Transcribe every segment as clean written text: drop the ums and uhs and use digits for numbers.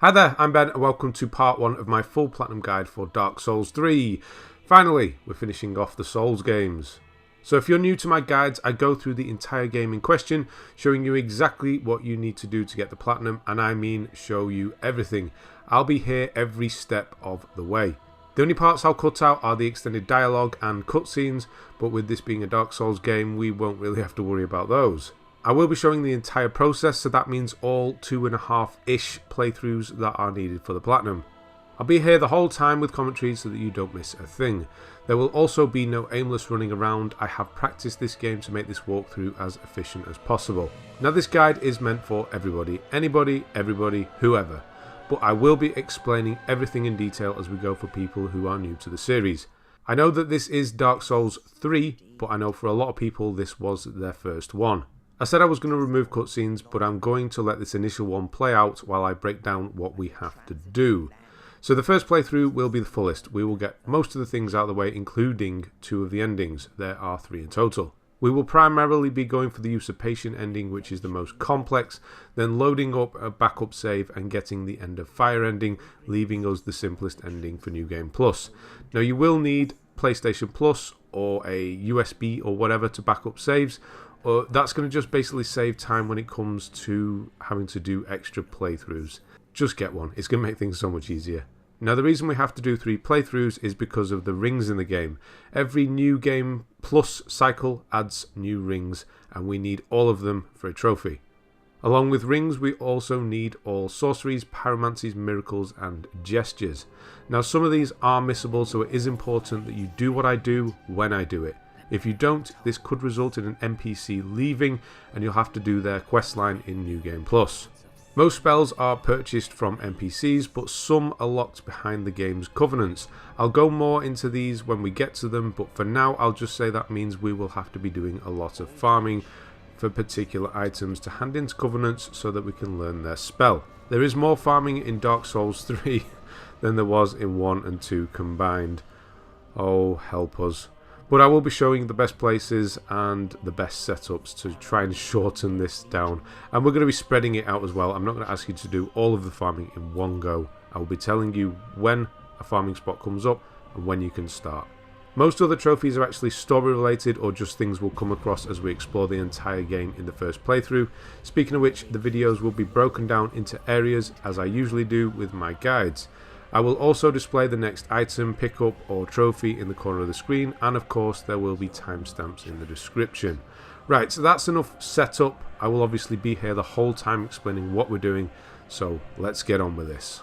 Hi there, I'm Ben and welcome to part 1 of my full platinum guide for Dark Souls 3. Finally, we're finishing off the Souls games. So if you're new to my guides, I go through the entire game in question, showing you exactly what you need to do to get the platinum, and I mean show you everything. I'll be here every step of the way. The only parts I'll cut out are the extended dialogue and cutscenes, but with this being a Dark Souls game, we won't really have to worry about those. I will be showing the entire process, so that means all 2.5-ish playthroughs that are needed for the platinum. I'll be here the whole time with commentary so that you don't miss a thing. There will also be no aimless running around. I have practiced this game to make this walkthrough as efficient as possible. Now this guide is meant for everybody, anybody, everybody, whoever. But I will be explaining everything in detail as we go for people who are new to the series. I know that this is Dark Souls 3, but I know for a lot of people this was their first one. I said I was going to remove cutscenes, but I'm going to let this initial one play out while I break down what we have to do. So the first playthrough will be the fullest. We will get most of the things out of the way, including 2 of the endings. There are 3 in total. We will primarily be going for the usurpation ending, which is the most complex, then loading up a backup save and getting the end of fire ending, leaving us the simplest ending for New Game Plus. Now you will need PlayStation Plus or a USB or whatever to back up saves. That's going to just basically save time when it comes to having to do extra playthroughs. Just get one. It's going to make things so much easier. Now the reason we have to do 3 playthroughs is because of the rings in the game. Every New Game Plus cycle adds new rings, and we need all of them for a trophy. Along with rings, we also need all sorceries, pyromancies, miracles, and gestures. Now some of these are missable, so it is important that you do what I do when I do it. If you don't, this could result in an NPC leaving and you'll have to do their questline in New Game Plus. Most spells are purchased from NPCs, but some are locked behind the game's covenants. I'll go more into these when we get to them, but for now I'll just say that means we will have to be doing a lot of farming for particular items to hand into covenants so that we can learn their spell. There is more farming in Dark Souls 3 than there was in 1 and 2 combined. Oh, help us. But I will be showing the best places and the best setups to try and shorten this down. And we're going to be spreading it out as well. I'm not going to ask you to do all of the farming in one go. I will be telling you when a farming spot comes up and when you can start. Most other trophies are actually story related or just things we'll come across as we explore the entire game in the first playthrough. Speaking of which, the videos will be broken down into areas as I usually do with my guides. I will also display the next item, pickup or trophy in the corner of the screen, and of course there will be timestamps in the description. Right, so that's enough setup. I will obviously be here the whole time explaining what we're doing, so let's get on with this.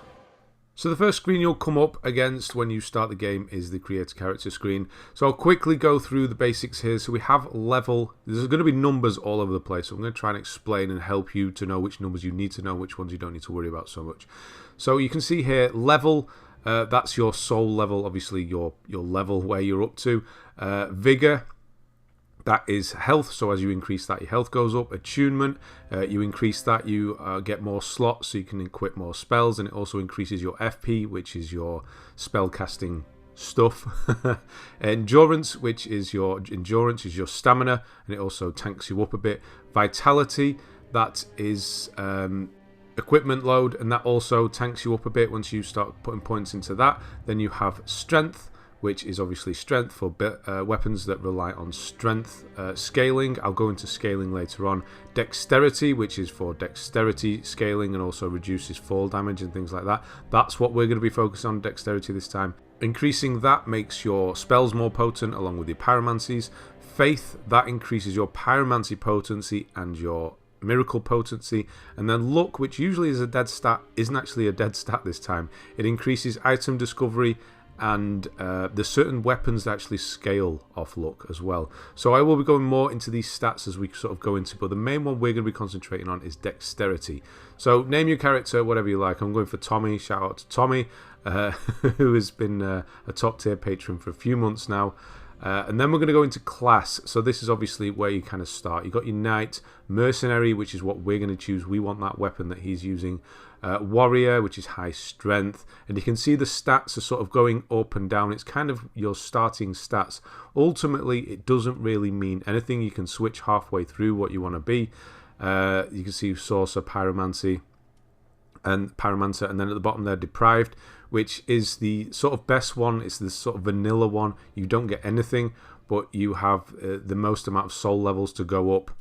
So the first screen you'll come up against when you start the game is the create character screen. So I'll quickly go through the basics here. So we have level. There's going to be numbers all over the place. So I'm going to try and explain and help you to know which numbers you need to know, which ones you don't need to worry about so much. So you can see here level. That's your soul level, obviously your level where you're up to. Vigor. That is health, so as you increase that, your health goes up. Attunement, you increase that, you get more slots, so you can equip more spells, and it also increases your FP, which is your spell casting stuff. Endurance, which is your stamina, and it also tanks you up a bit. Vitality, that is equipment load, and that also tanks you up a bit once you start putting points into that. Then you have strength, which is obviously strength for weapons that rely on strength. Scaling, I'll go into scaling later on. Dexterity, which is for dexterity scaling and also reduces fall damage and things like that. That's what we're going to be focused on, dexterity this time. Increasing that makes your spells more potent along with your pyromancies. Faith, that increases your pyromancy potency and your miracle potency. And then luck, which usually is a dead stat, isn't actually a dead stat this time. It increases item discovery, and there's certain weapons that actually scale off luck as well. So I will be going more into these stats as we sort of go into, but the main one we're going to be concentrating on is dexterity. So name your character whatever you like. I'm going for Tommy. Shout out to Tommy, who has been a top tier patron for a few months now. And then we're going to go into class. So this is obviously where you kind of start. You've got your knight, mercenary, which is what we're going to choose. We want that weapon that he's using. Warrior, which is high strength. And you can see the stats are sort of going up and down. It's kind of your starting stats. Ultimately, it doesn't really mean anything. You can switch halfway through what you want to be. You can see sorcerer, pyromancy. and Pyromancer, and then at the bottom there, Deprived, which is the sort of best one. It's the sort of vanilla one. You don't get anything, but you have the most amount of soul levels to go up.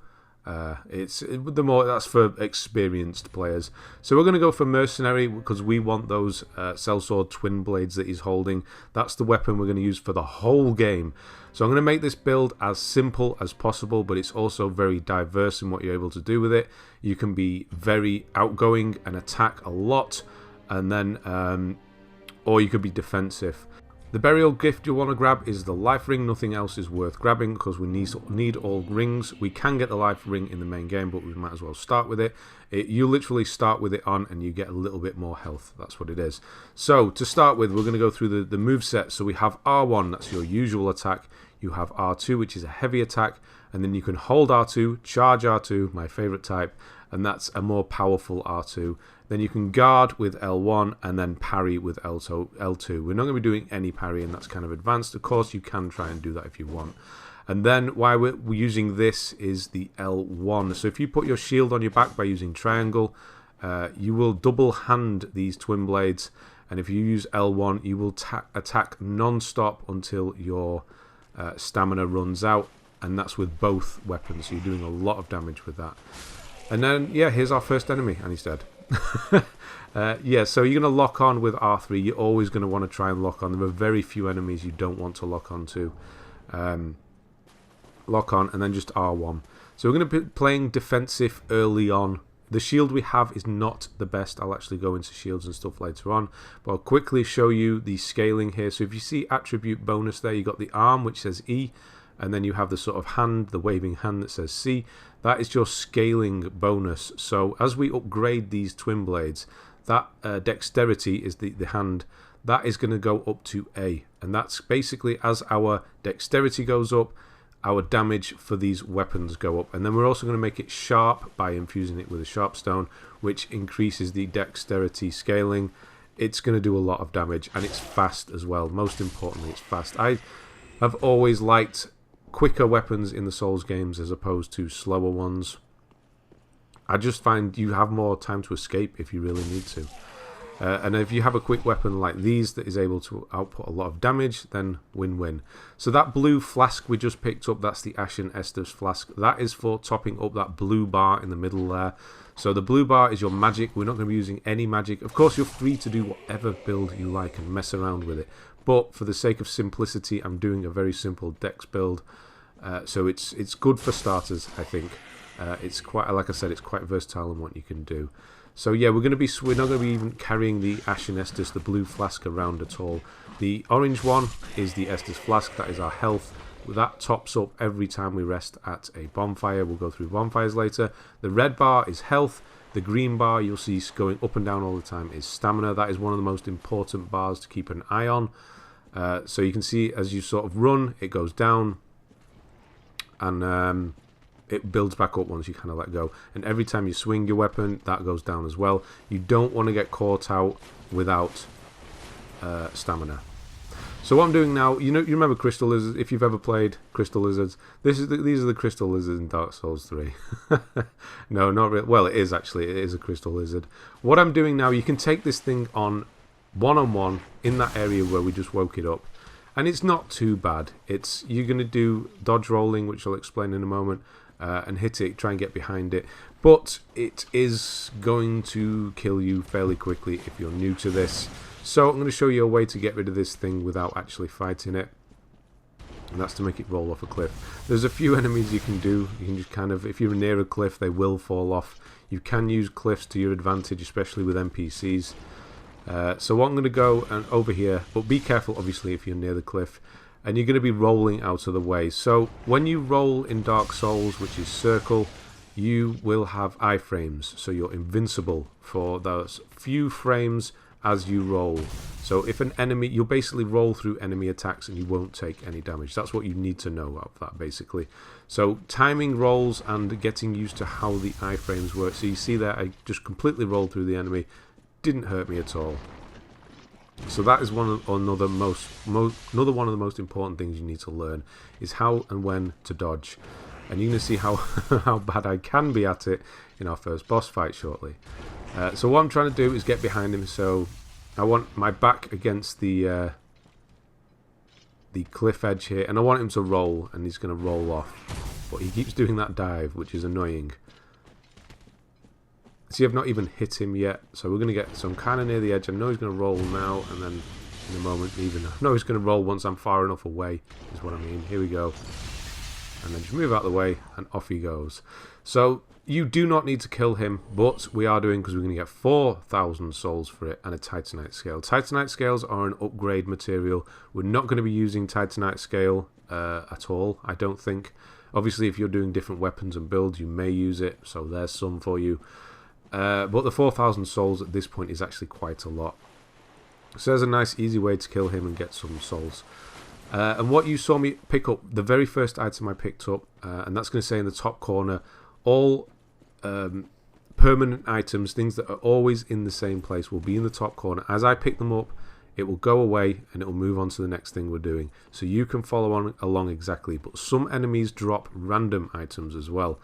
That's for experienced players. So we're going to go for Mercenary because we want those sellsword twin blades that he's holding. That's the weapon we're going to use for the whole game. So I'm going to make this build as simple as possible, but it's also very diverse in what you're able to do with it. You can be very outgoing and attack a lot, and then or you could be defensive. The burial gift you want to grab is the life ring. Nothing else is worth grabbing because we need all rings. We can get the life ring in the main game, but we might as well start with it. You literally start with it on and you get a little bit more health. That's what it is. So to start with, we're going to go through the moveset. So we have R1, that's your usual attack. You have R2, which is a heavy attack. And then you can hold R2, charge R2, my favorite type. And that's a more powerful R2. Then you can guard with L1 and then parry with L2. We're not going to be doing any parry, and that's kind of advanced. Of course, you can try and do that if you want. And then why we're using this is the L1. So if you put your shield on your back by using triangle, you will double hand these twin blades. And if you use L1, you will attack non-stop until your stamina runs out. And that's with both weapons. So you're doing a lot of damage with that. And then, yeah, here's our first enemy, and he's dead. Yeah, so you're going to lock on with R3. You're always going to want to try and lock on. There are very few enemies you don't want to lock on to. Lock on, and then just R1. So we're going to be playing defensive early on. The shield we have is not the best. I'll actually go into shields and stuff later on. But I'll quickly show you the scaling here. So if you see attribute bonus there, you've got the arm, which says E. And then you have the sort of hand, the waving hand that says C. That is your scaling bonus. So as we upgrade these twin blades, that dexterity is the hand. That is going to go up to A. And that's basically as our dexterity goes up, our damage for these weapons go up. And then we're also going to make it sharp by infusing it with a sharp stone, which increases the dexterity scaling. It's going to do a lot of damage, and it's fast as well. Most importantly, it's fast. I have always liked quicker weapons in the Souls games as opposed to slower ones. I just find you have more time to escape if you really need to. And if you have a quick weapon like these that is able to output a lot of damage, then win-win. So that blue flask we just picked up, that's the Ashen Estus flask. That is for topping up that blue bar in the middle there. So the blue bar is your magic. We're not going to be using any magic. Of course, you're free to do whatever build you like and mess around with it. But for the sake of simplicity, I'm doing a very simple dex build. So it's good for starters, I think. It's quite, like I said, it's quite versatile in what you can do. So yeah, we're not going to be even carrying the Ashen Estus, the blue flask, around at all. The orange one is the Estus flask. That is our health. That tops up every time we rest at a bonfire. We'll go through bonfires later. The red bar is health. The green bar you'll see going up and down all the time is stamina. That is one of the most important bars to keep an eye on. So you can see as you sort of run, it goes down. And it builds back up once you kind of let go. And every time you swing your weapon, that goes down as well. You don't want to get caught out without stamina. So what I'm doing now, you remember Crystal Lizards? If you've ever played Crystal Lizards, these are the Crystal Lizards in Dark Souls 3. No, not really. Well, it is actually. It is a Crystal Lizard. What I'm doing now, you can take this thing on one-on-one in that area where we just woke it up. And it's not too bad. You're going to do dodge rolling, which I'll explain in a moment, and hit it, try and get behind it. But it is going to kill you fairly quickly if you're new to this. So I'm going to show you a way to get rid of this thing without actually fighting it. And that's to make it roll off a cliff. There's a few enemies you can do. You can just kind of, if you're near a cliff, they will fall off. You can use cliffs to your advantage, especially with NPCs. So I'm going to go over here, but be careful obviously if you're near the cliff, and you're going to be rolling out of the way. So when you roll in Dark Souls, which is circle, you will have iframes, so you're invincible for those few frames as you roll. So if an enemy, you'll basically roll through enemy attacks and you won't take any damage. That's what you need to know of that basically. So timing rolls and getting used to how the iframes work. So you see there, I just completely rolled through the enemy. Didn't hurt me at all. So that is another one of the most important things you need to learn is how and when to dodge. And you're going to see how how bad I can be at it in our first boss fight shortly. So what I'm trying to do is get behind him, so I want my back against the cliff edge here, and I want him to roll, and he's going to roll off. But he keeps doing that dive, which is annoying. See, I've not even hit him yet, so we're going to get some kind of near the edge. I know he's going to roll now, and then in a moment, even I know he's going to roll once I'm far enough away, is what I mean. Here we go. And then just move out of the way, and off he goes. So you do not need to kill him, but we are doing, because we're going to get 4,000 souls for it, and a Titanite Scale. Titanite Scales are an upgrade material. We're not going to be using Titanite Scale at all, I don't think. Obviously, if you're doing different weapons and builds, you may use it, so there's some for you. But the 4,000 souls at this point is actually quite a lot. So there's a nice easy way to kill him and get some souls. And what you saw me pick up, the very first item I picked up, and that's going to say in the top corner, all permanent items, things that are always in the same place, will be in the top corner. As I pick them up, it will go away and it will move on to the next thing we're doing. So you can follow on along exactly. But some enemies drop random items as well.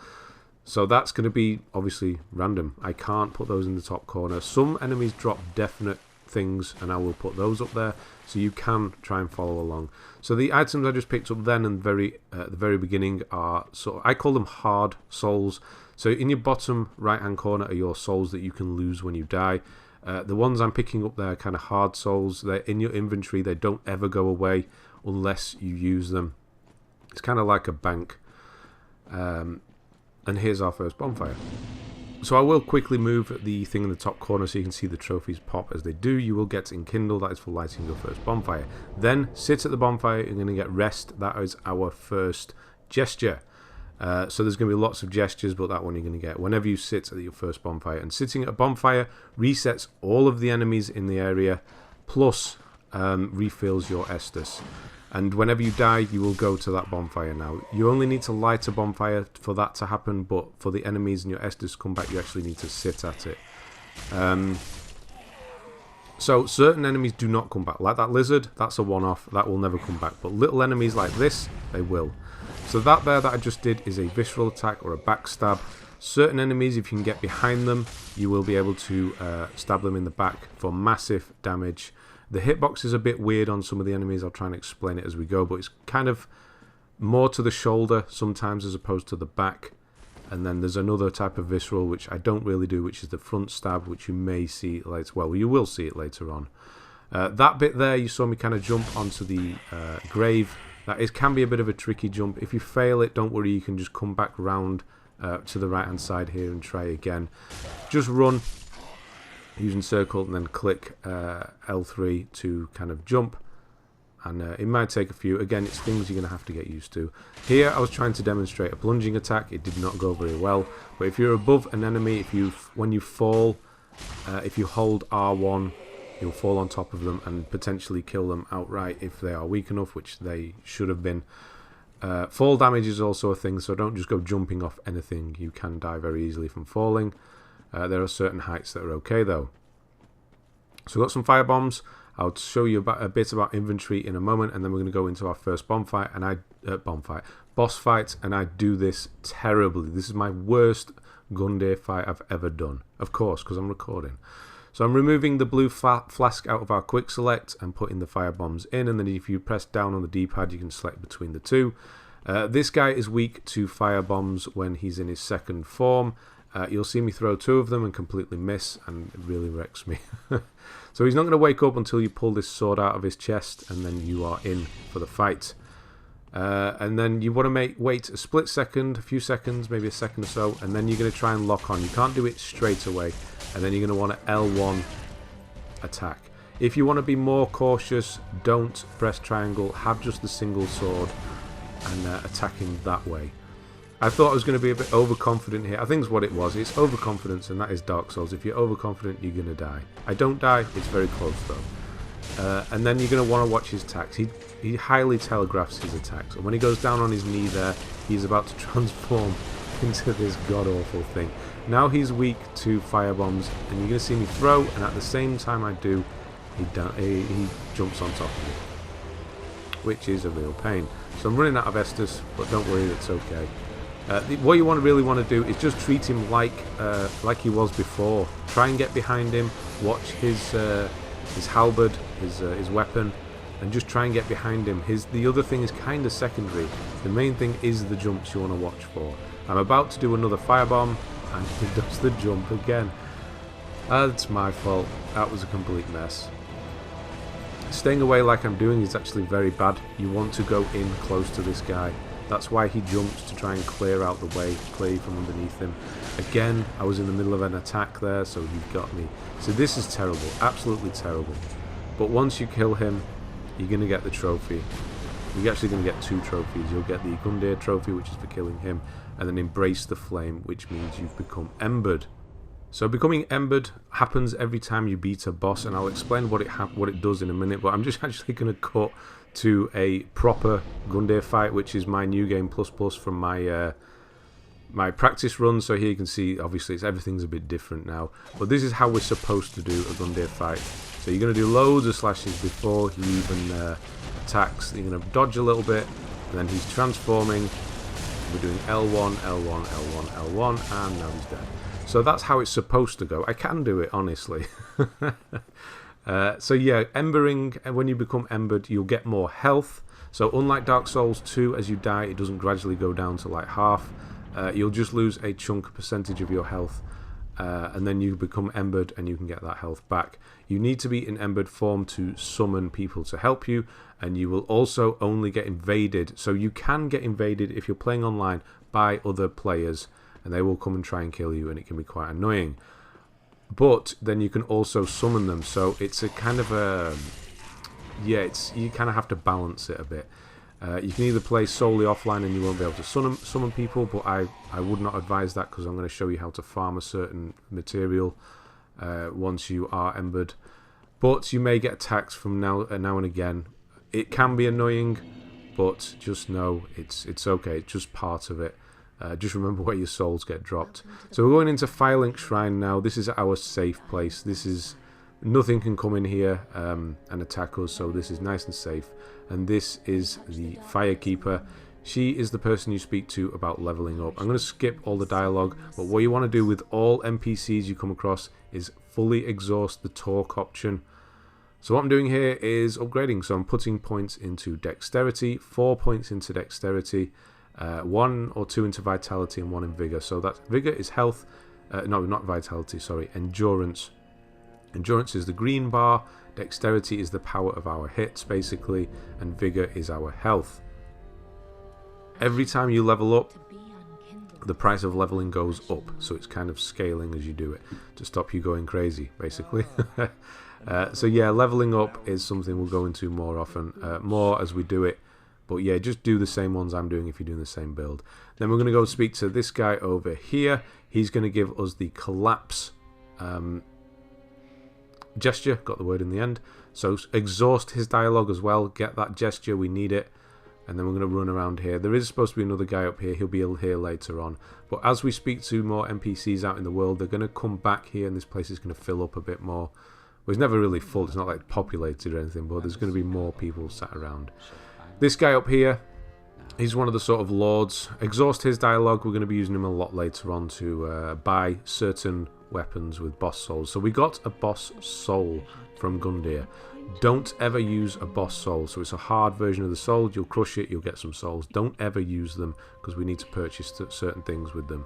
So that's going to be obviously random. I can't put those in the top corner. Some enemies drop definite things, and I will put those up there, so you can try and follow along. So the items I just picked up then and at the very beginning are I call them hard souls. So in your bottom right hand corner are your souls that you can lose when you die. The ones I'm picking up there are kind of hard souls. They're in your inventory. They don't ever go away unless you use them. It's kind of like a bank. And here's our first bonfire. So I will quickly move the thing in the top corner so you can see the trophies pop as they do. You will get Enkindle, that is for lighting your first bonfire. Then sit at the bonfire, you're going to get rest, that is our first gesture. So there's going to be lots of gestures, but that one you're going to get whenever you sit at your first bonfire. And sitting at a bonfire resets all of the enemies in the area, plus refills your Estus. And whenever you die, you will go to that bonfire now. You only need to light a bonfire for that to happen, but for the enemies and your Estus to come back, you actually need to sit at it. So certain enemies do not come back. Like that lizard, that's a one-off. That will never come back. But little enemies like this, they will. So that there that I just did is a visceral attack or a backstab. Certain enemies, if you can get behind them, you will be able to stab them in the back for massive damage. The hitbox is a bit weird on some of the enemies. I'll try and explain it as we go, but it's kind of more to the shoulder sometimes as opposed to the back. And then there's another type of visceral, which I don't really do, which is the front stab, which you may see later. Well, you will see it later on. That bit there, you saw me kind of jump onto the grave. That can be a bit of a tricky jump. If you fail it, don't worry, you can just come back round to the right-hand side here and try again. Just run using circle and then click L3 to kind of jump, and it might take a few. Again, it's things you're going to have to get used to. Here I was trying to demonstrate a plunging attack. It did not go very well, but if you're above an enemy, when you fall, if you hold R1, you'll fall on top of them and potentially kill them outright if they are weak enough, which they should have been. Fall damage is also a thing, so don't just go jumping off anything. You can die very easily from falling. There are certain heights that are okay though. So we've got some firebombs. I'll show you a bit about inventory in a moment, and then we're going to go into our first boss fight, and I do this terribly. This is my worst Gundyr fight I've ever done, of course, because I'm recording. So I'm removing the blue flask out of our quick select and putting the firebombs in, and then if you press down on the D-pad, you can select between the two. This guy is weak to firebombs when he's in his second form. You'll see me throw two of them and completely miss, and it really wrecks me. So he's not going to wake up until you pull this sword out of his chest, and then you are in for the fight. And then you want to wait a split second, a few seconds, maybe a second or so, and then you're going to try and lock on. You can't do it straight away, and then you're going to want to L1 attack. If you want to be more cautious, don't press triangle, have just the single sword and attacking that way. I thought I was going to be a bit overconfident here. I think it's what it was. It's overconfidence, and that is Dark Souls. If you're overconfident, you're going to die. I don't die. It's very close, though. And then you're going to want to watch his attacks. He highly telegraphs his attacks. And when he goes down on his knee there, he's about to transform into this god-awful thing. Now he's weak to firebombs, and you're going to see me throw, and at the same time I do, he jumps on top of me, which is a real pain. So I'm running out of Estus, but don't worry, that's okay. What you really want to do is just treat him like he was before. Try and get behind him, watch his halberd, his weapon, and just try and get behind him. The other thing is kind of secondary. The main thing is the jumps you want to watch for. I'm about to do another firebomb, and he does the jump again. That's my fault. That was a complete mess. Staying away like I'm doing is actually very bad. You want to go in close to this guy. That's why he jumps, to try and clear out the way, clear you from underneath him. Again, I was in the middle of an attack there, so he got me. So this is terrible, absolutely terrible. But once you kill him, you're going to get the trophy. You're actually going to get 2 trophies. You'll get the Gundyr trophy, which is for killing him, and then Embrace the Flame, which means you've become Embered. So becoming Embered happens every time you beat a boss, and I'll explain what it does in a minute, but I'm just actually going to cut to a proper Gundyr fight, which is my new game plus from my my practice run. So here you can see, obviously, everything's a bit different now, but this is how we're supposed to do a Gundyr fight. So you're going to do loads of slashes before he even attacks. You're going to dodge a little bit, and then he's transforming. We're doing L1, L1, L1, L1, and now he's dead. So that's how it's supposed to go. I can do it, honestly. So yeah, embering, when you become embered, you'll get more health. So unlike Dark Souls 2, as you die, it doesn't gradually go down to like half. You'll just lose a percentage of your health, and then you become embered and you can get that health back. You need to be in embered form to summon people to help you, and you will also only get invaded. So you can get invaded if you're playing online by other players, and they will come and try and kill you, and it can be quite annoying. But then you can also summon them, so it's a kind of a... yeah, you kind of have to balance it a bit. You can either play solely offline and you won't be able to summon people, but I would not advise that, because I'm going to show you how to farm a certain material once you are embered. But you may get attacks from now and again. It can be annoying, but just know it's okay. It's just part of it. Just remember where your souls get dropped. So we're going into Firelink Shrine now. This is our safe place. Nothing can come in here and attack us, so this is nice and safe. And this is the Firekeeper. She is the person you speak to about leveling up. I'm going to skip all the dialogue, but what you want to do with all NPCs you come across is fully exhaust the talk option. So what I'm doing here is upgrading. So I'm putting points into Dexterity, 4 points into Dexterity, 1 or 2 into Vitality, and 1 in Vigor. So that Vigor is health, no, not Vitality, sorry, Endurance. Endurance is the green bar, Dexterity is the power of our hits, basically, and Vigor is our health. Every time you level up, the price of leveling goes up, so it's kind of scaling as you do it, to stop you going crazy, basically. So yeah, leveling up is something we'll go into more often, more as we do it. But yeah, just do the same ones I'm doing if you're doing the same build. Then we're going to go speak to this guy over here. He's going to give us the collapse gesture. Got the word in the end. So exhaust his dialogue as well. Get that gesture. We need it. And then we're going to run around here. There is supposed to be another guy up here. He'll be here later on. But as we speak to more NPCs out in the world, they're going to come back here, and this place is going to fill up a bit more. Well, it's never really full. It's not like populated or anything, but there's going to be more people sat around. This guy up here, he's one of the sort of lords. Exhaust his dialogue. We're going to be using him a lot later on to buy certain weapons with boss souls. So we got a boss soul from Gundyr. Don't ever use a boss soul. So it's a hard version of the soul. You'll crush it, you'll get some souls. Don't ever use them, because we need to purchase certain things with them.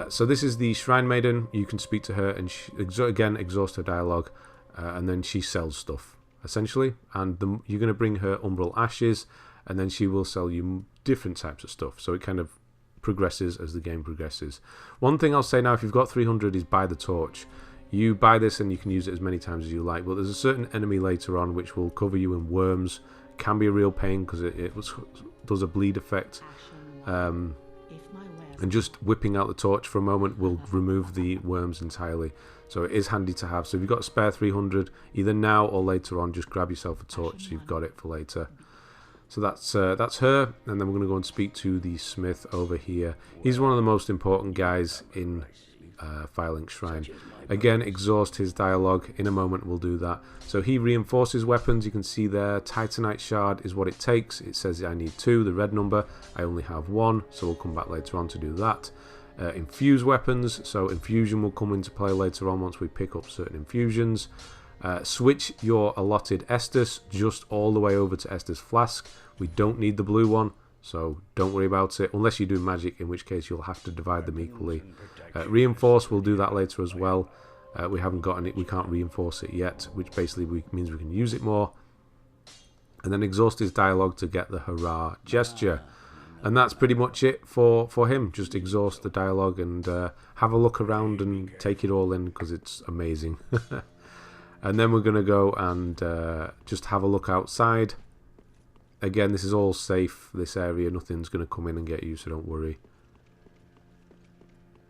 So this is the Shrine Maiden. You can speak to her, and she, again, exhaust her dialogue, and then she sells stuff, essentially. And you're going to bring her Umbral Ashes, and then she will sell you different types of stuff. So it kind of progresses as the game progresses. One thing I'll say now, if you've got 300, is buy the torch. You buy this and you can use it as many times as you like, but there's a certain enemy later on which will cover you in worms. Can be a real pain because it does a bleed effect. And just whipping out the torch for a moment will remove the worms entirely. So it is handy to have. So if you've got a spare 300, either now or later on, just grab yourself a torch so you've got it for later. So that's her, and then we're going to go and speak to the smith over here. He's one of the most important guys in Firelink Shrine. Again, exhaust his dialogue. In a moment we'll do that. So he reinforces weapons. You can see there, Titanite Shard is what it takes. It says I need 2, the red number. I only have 1, so we'll come back later on to do that. Infuse weapons, so infusion will come into play later on once we pick up certain infusions. Switch your allotted Estus just all the way over to Estus Flask. We don't need the blue one, so don't worry about it, unless you do magic, in which case you'll have to divide them equally. Reinforce, we'll do that later as well. We haven't got any, we can't reinforce it yet, which basically means we can use it more. And then exhaust his dialogue to get the Hurrah gesture. And that's pretty much it for him. Just exhaust the dialogue and have a look around and take it all in, because it's amazing. And then we're going to go and just have a look outside. Again, this is all safe, this area. Nothing's going to come in and get you, so don't worry.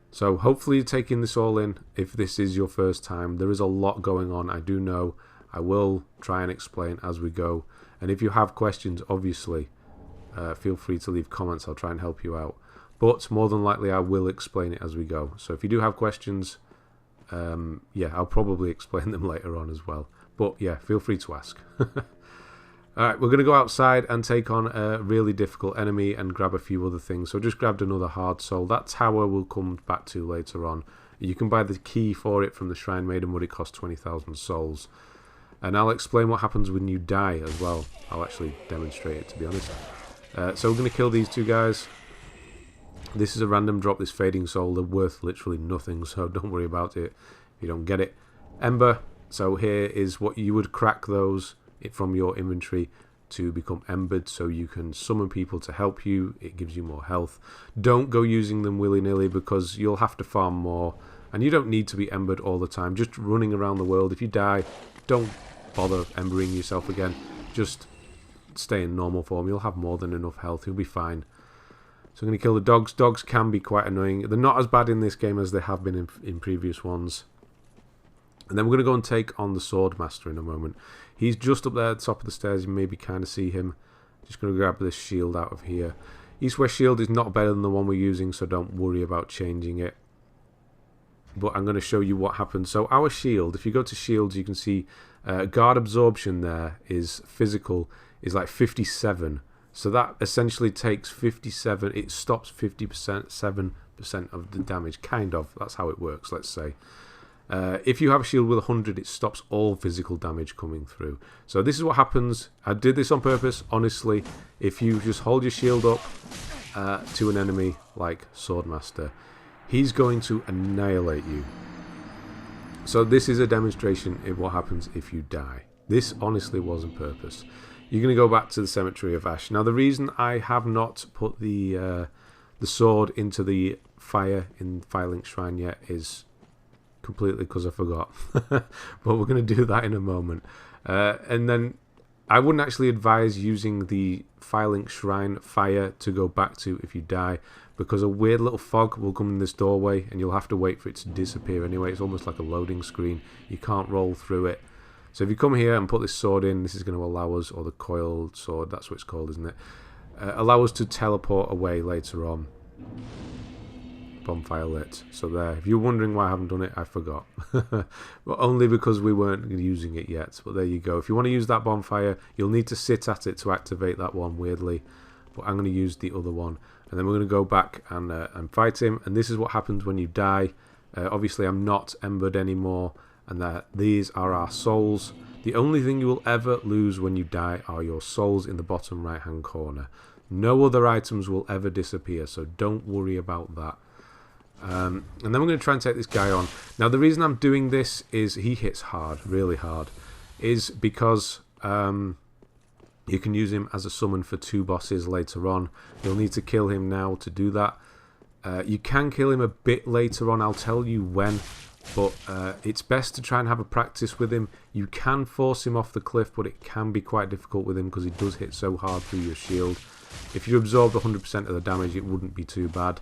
So hopefully you're taking this all in. If this is your first time, there is a lot going on, I do know. I will try and explain as we go. And if you have questions, obviously, feel free to leave comments. I'll try and help you out. But more than likely, I will explain it as we go. So if you do have questions, yeah, I'll probably explain them later on as well. But yeah, feel free to ask. Alright, we're going to go outside and take on a really difficult enemy and grab a few other things. So I just grabbed another hard soul. That tower we'll come back to later on. You can buy the key for it from the Shrine Maiden, but it costs 20,000 souls. And I'll explain what happens when you die as well. I'll actually demonstrate it, to be honest. So we're going to kill these two guys. This is a random drop, this fading soul. They're worth literally nothing, so don't worry about it if you don't get it. Ember. So here is what you would crack those from your inventory to become embered, so you can summon people to help you. It gives you more health. Don't go using them willy-nilly, because you'll have to farm more, and you don't need to be embered all the time. Just running around the world, if you die, don't bother embering yourself again. Just stay in normal form. You'll have more than enough health. You'll be fine. So I'm going to kill the dogs. Dogs can be quite annoying. They're not as bad in this game as they have been in previous ones. And then we're going to go and take on the Sword Master in a moment. He's just up there at the top of the stairs. You maybe kind of see him. Just going to grab this shield out of here. East-West shield is not better than the one we're using, so don't worry about changing it. But I'm going to show you what happens. So our shield, if you go to shields, you can see guard absorption there is physical, is like 57. So that essentially takes 57. It stops 50%, 7% of the damage, kind of. That's how it works, let's say. If you have a shield with 100, it stops all physical damage coming through. So this is what happens. I did this on purpose, honestly. If you just hold your shield up to an enemy like Swordmaster, he's going to annihilate you. So this is a demonstration of what happens if you die. This honestly was on purpose. You're going to go back to the Cemetery of Ash. Now the reason I have not put the sword into the fire in Firelink Shrine yet is completely because I forgot. But we're going to do that in a moment. And then I wouldn't actually advise using the Firelink Shrine fire to go back to if you die, because a weird little fog will come in this doorway and you'll have to wait for it to disappear anyway. It's almost like a loading screen. You can't roll through it. So if you come here and put this sword in, this is going to allow us, or the Coiled sword, that's what it's called, isn't it? Allow us to teleport away later on. Bonfire lit. So there. If you're wondering why I haven't done it, I forgot. But only because we weren't using it yet. But there you go. If you want to use that bonfire, you'll need to sit at it to activate that one, weirdly. But I'm going to use the other one. And then we're going to go back and fight him. And this is what happens when you die. Obviously, I'm not embered anymore. And these are our souls. The only thing you will ever lose when you die are your souls in the bottom right hand corner. No other items will ever disappear, so don't worry about that. And then we're going to try and take this guy on. Now the reason I'm doing this is he hits hard, really hard, is because you can use him as a summon for 2 bosses later on. You'll need to kill him now to do that. You can kill him a bit later on, I'll tell you when. But it's best to try and have a practice with him. You can force him off the cliff, but it can be quite difficult with him because he does hit so hard through your shield. If you absorbed 100% of the damage, it wouldn't be too bad.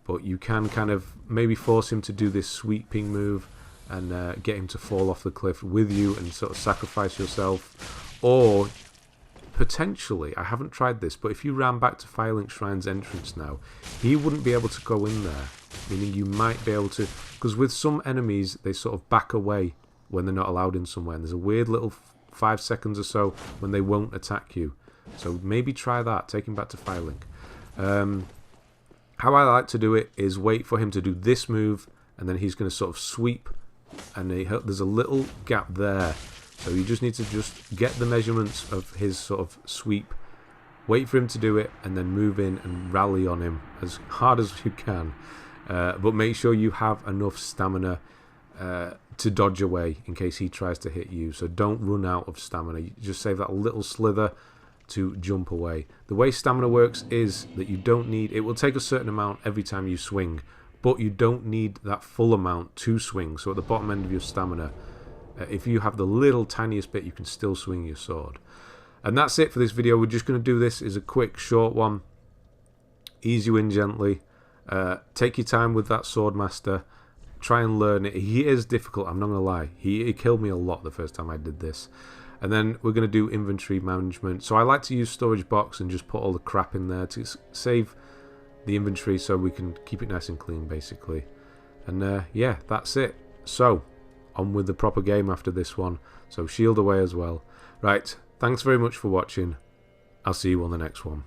But you can kind of maybe force him to do this sweeping move and get him to fall off the cliff with you and sort of sacrifice yourself. Or potentially, I haven't tried this, but if you ran back to Firelink Shrine's entrance now, he wouldn't be able to go in there. meaning you might be able to, because with some enemies they sort of back away when they're not allowed in somewhere, and there's a weird little 5 seconds or so when they won't attack you. So maybe try that, take him back to Firelink. How I like to do it is wait for him to do this move, and then he's going to sort of sweep, and there's a little gap there. So you just need to just get the measurements of his sort of sweep, wait for him to do it, and then move in and rally on him as hard as you can. But make sure you have enough stamina to dodge away in case he tries to hit you. So don't run out of stamina. You just save that little slither to jump away. The way stamina works is that you don't need, it will take a certain amount every time you swing, but you don't need that full amount to swing. So at the bottom end of your stamina, if you have the little tiniest bit, you can still swing your sword. And that's it for this video. We're just going to do this as a quick short one. Ease you in gently. Take your time with that Swordmaster. Try and learn it. He is difficult, I'm not going to lie. He killed me a lot the first time I did this. And then we're going to do inventory management. So I like to use storage box and just put all the crap in there to save the inventory so we can keep it nice and clean, basically. And yeah, that's it. So, on with the proper game after this one. So shield away as well. Right, thanks very much for watching. I'll see you on the next one.